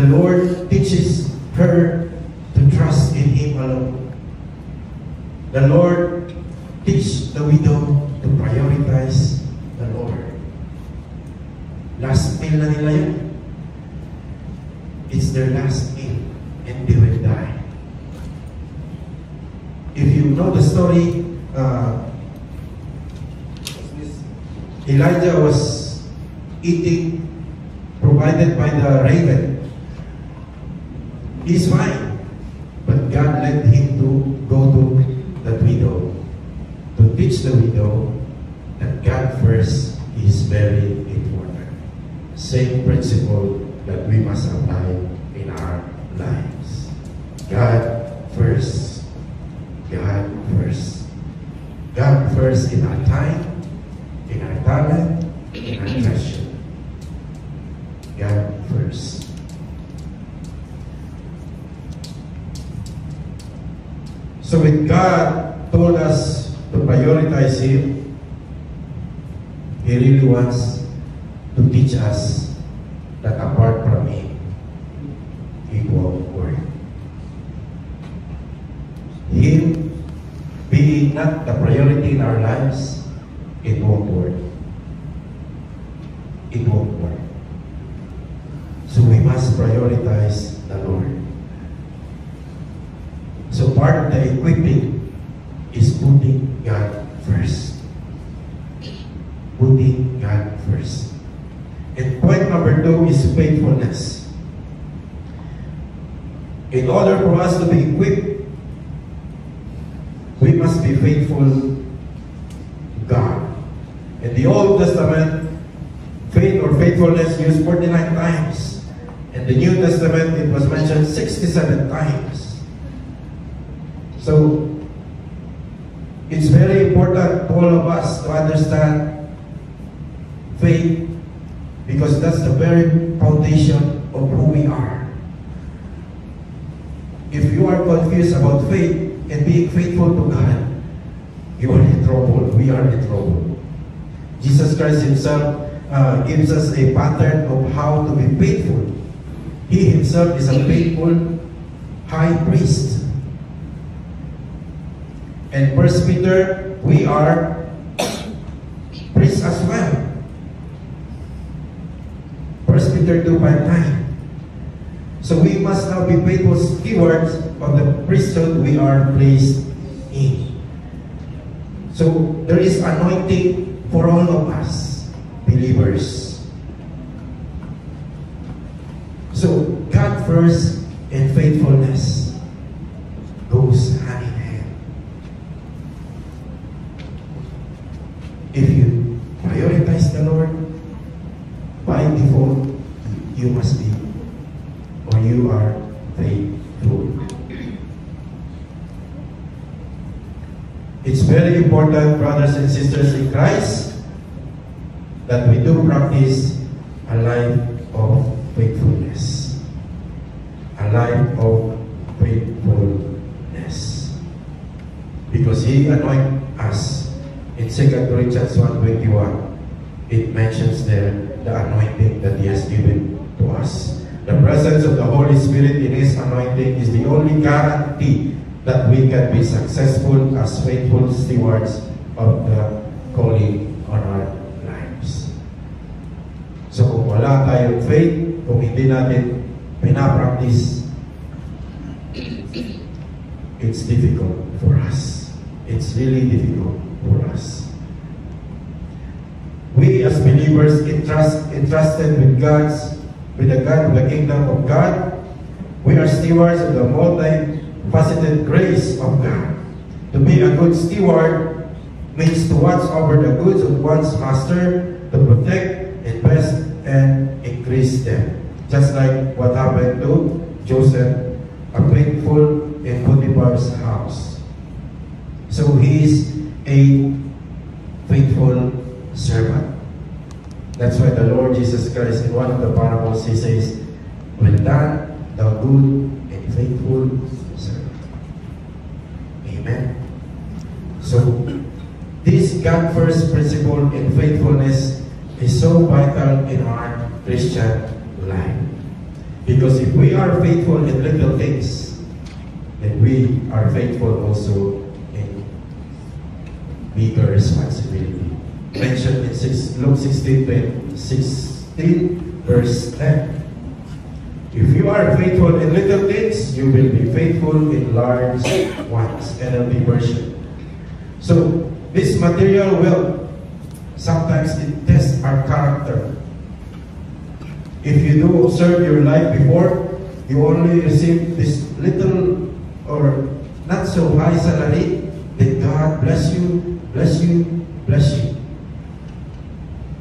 the Lord teaches her to trust in Him alone. The Lord teaches the widow to prioritize the Lord. Last meal na nila yun. It's their last meal and they will die. If you know the story, Elijah was eating provided by the raven. He's fine, but God led him to go to that widow, to teach the widow that God first is very important. Same principle that we must apply in our lives. God first. God first. God first in our time, in our talent, in our treasure. God first. So when God told us to prioritize Him, He really wants to teach us that apart from Him, it won't work. Him being not the priority in our lives, it won't work. It won't work. So we must prioritize the Lord. So part of the equipping is putting God first. Putting God first. And point number 2 is faithfulness. In order for us to be equipped, we must be faithful to God. In the Old Testament, faith or faithfulness used 49 times. In the New Testament, it was mentioned 67 times. So, it's very important to all of us to understand faith, because that's the very foundation of who we are. If you are confused about faith and being faithful to God, you are in trouble. We are in trouble. Jesus Christ Himself gives us a pattern of how to be faithful. He Himself is a faithful high priest. And 1 Peter, we are priests as well. 1 Peter 2:5-9. So we must now be faithful stewards of the priesthood we are placed in. So there is anointing for all of us, believers. So God first and faithfulness goes hand in hand. If you prioritize the Lord, by default, you must be, or you are faithful. It's very important, brothers and sisters in Christ, that we do practice a life of faithfulness. A life of faithfulness. Because He anointed us. In 2 Corinthians 1:21, it mentions there the anointing that He has given to us. The presence of the Holy Spirit in His anointing is the only guarantee that we can be successful as faithful stewards of the calling on our lives. So kung wala tayong faith, kung hindi natin pinapractice, it's difficult for us. It's really difficult for us. We as believers entrusted with the kingdom of God, we are stewards of the multifaceted grace of God. To be a good steward means to watch over the goods of one's master, to protect, invest, and increase them. Just like what happened to Joseph, a faithful in Potiphar's house. So he is a faithful servant. That's why the Lord Jesus Christ, in one of the parables, He says, "Well done, thou good and faithful servant." Amen. So, this God-first principle in faithfulness is so vital in our Christian life. Because if we are faithful in little things, then we are faithful also in bigger responsibility. Mentioned in Luke 16 verse 10. If you are faithful in little things, you will be faithful in large ones. NLT version. So, this material wealth, sometimes it tests our character. If you do observe your life before, you only receive this little or not so high salary, then God bless you, bless you, bless you.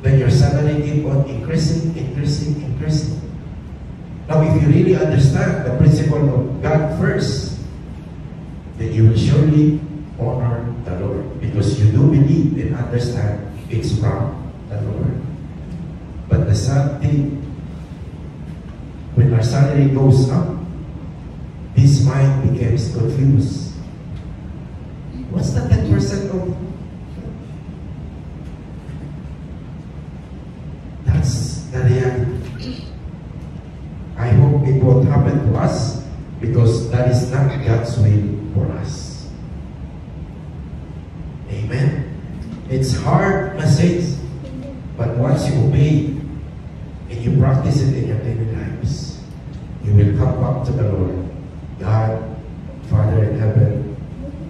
Then your salary keep on increasing, increasing, increasing. Now, if you really understand the principle of God first, then you will surely honor the Lord, because you do believe and understand it's from the Lord. But the sad thing, when our salary goes up, this mind becomes confused. What's the 10% of? That's the reality. I hope it won't happen to us, because that is not God's will for us. Amen. It's hard message, but once you obey and you practice it in your daily lives, you will come back to the Lord. God, Father in heaven,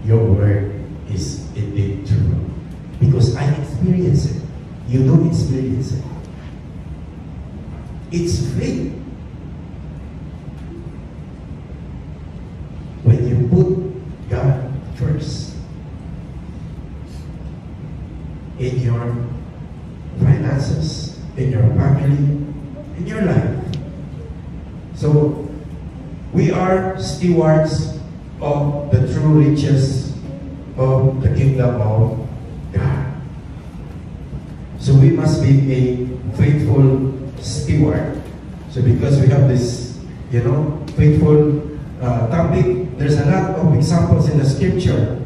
your word is indeed true. Because I experience it. You don't experience it. It's faith. When you put God first in your finances, in your family, in your life. So, we are stewards of the true riches of the kingdom of God. So we must be a faithful steward. So because we have this, faithful topic, there's a lot of examples in the scripture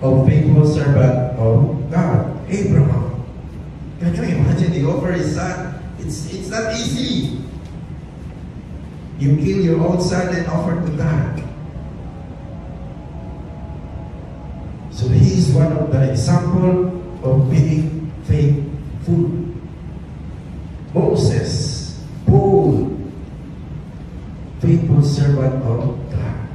of faithful servant of God. Abraham. Can you imagine he offered his son? It's not easy. You kill your own son and offer to God. So he is one of the example of being faithful. Moses, Paul, faithful servant of God.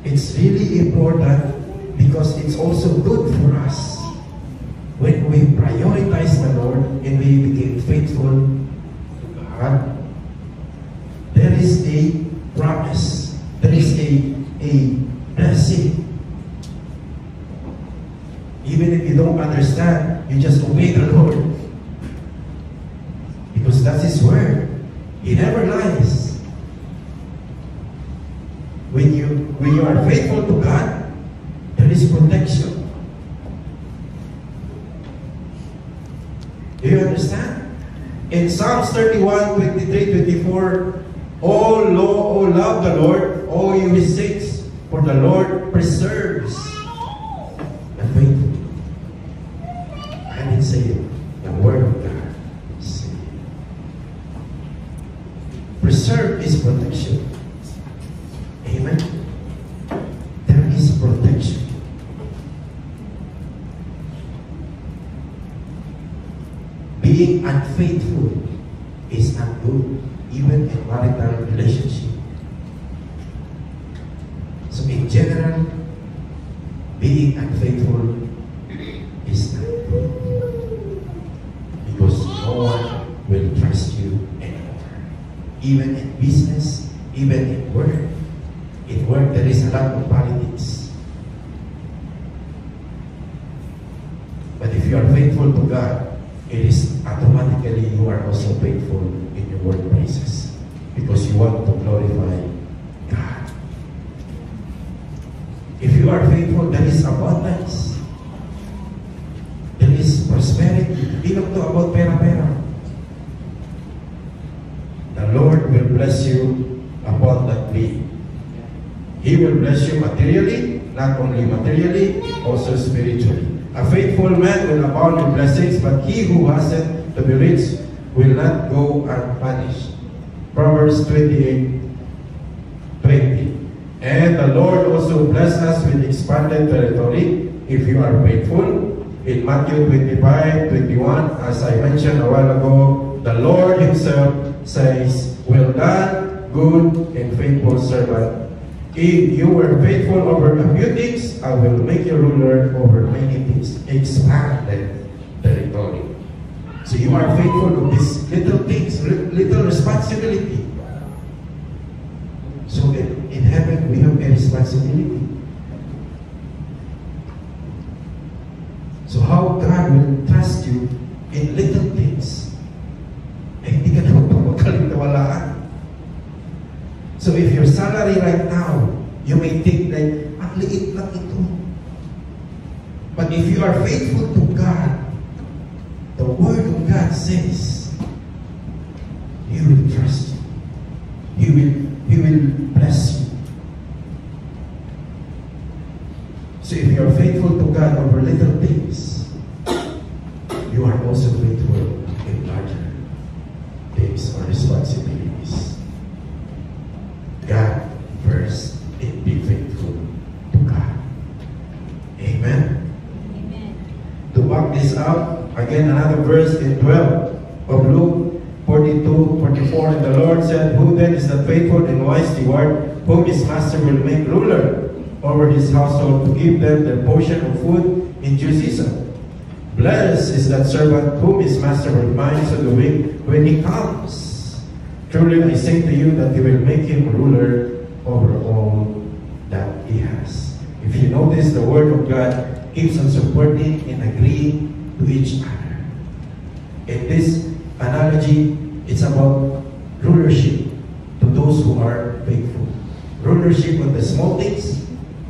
It's really important, because it's also good for us when we prioritize the Lord and we become faithful to God. There is a promise. There is a blessing. Even if you don't understand, you just obey the Lord. Because that's His word. He never lies. When you are faithful to God, there is protection. Do you understand? In Psalms 31, 23, 24, Oh love the Lord, all you His saints, for the Lord preserves the faithful. I didn't say it. The word of God said it. Preserve is protection. Amen. There is protection. Being unfaithful is not good, even in marital relationship. So in general, being unfaithful is not good, because no one will trust you anymore. Even in business, even in work. In work, there is a lot of politics. But if you are faithful to God, it is automatically you are also faithful in your workplaces, because you want to glorify God. If you are faithful, there is abundance. There is prosperity. Hindi lang to about pera-pera. The Lord will bless you abundantly. He will bless you materially, not only materially, also spiritually. A faithful man will abound in blessings, but he who hasn't to be rich will not go unpunished. Proverbs 28:20. And the Lord also bless us with expanded territory if you are faithful. In Matthew 25:21, as I mentioned a while ago, the Lord Himself says, "Well done, good and faithful servant. If you were faithful over a few things, I will make you ruler over many things." Expanded territory. So you are faithful to these little things, little responsibility. So in heaven, we have a responsibility. So how God will trust you in little things, eh, hindi ka naman pagkalintawalaan. So if your salary right now, you may think like, ang liit lang ito. But if you are faithful to God, the Word of God says, He will trust you. He will bless you. So if you are faithful to God over little things, you are also faithful in larger things or responsibilities. God first and be faithful to God. Amen? Amen. To back this up, again another verse in 12 of Luke 42:44, and the Lord said, "Who then is the faithful and wise steward, whom his master will make ruler over his household, to give them their portion of food in due season? Blessed is that servant whom his master reminds of doing when he comes. Truly I say to you that he will make him ruler over all that he has." If you notice, the Word of God keeps on supporting and agreeing to each other. In this analogy, it's about rulership to those who are faithful. Rulership on the small things,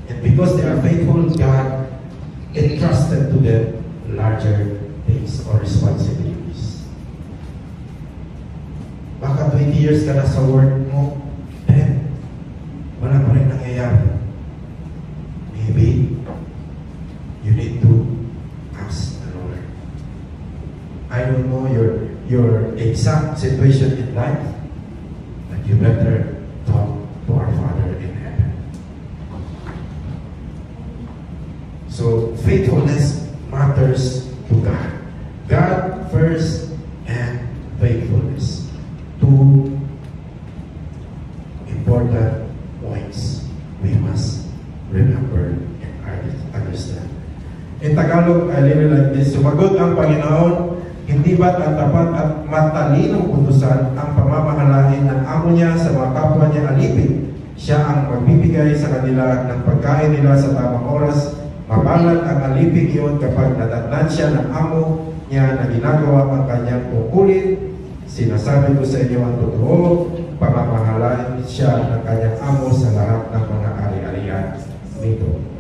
and because they are faithful, God entrusted to them larger things or responsibilities. Baka 20 years ka na sa work mo, then wala pa rin nangyayari. Maybe you need to ask the Lord. I don't know your exact situation in life, but you better talk to our Father in heaven. So faithfulness matters to God. God first and faithfulness. Two important points we must remember and understand. In Tagalog, I leave it like this: sumagot ang Panginoon, "Hindi ba't ang tapat at matalinong utusan ang pamamahalain ng amo niya sa mga kapwa niya alipin? Siya ang magbibigay sa kanila ng pagkain nila sa tamang oras. Mabalat ang alipin iyon kapag nadatnan siya ng amo niya na ginagawa ang kanyang tungkulin. Sinasabi ko sa inyo ang totoo, pamamahalain siya ng kanyang amo sa lahat ng mga ari-arian nito."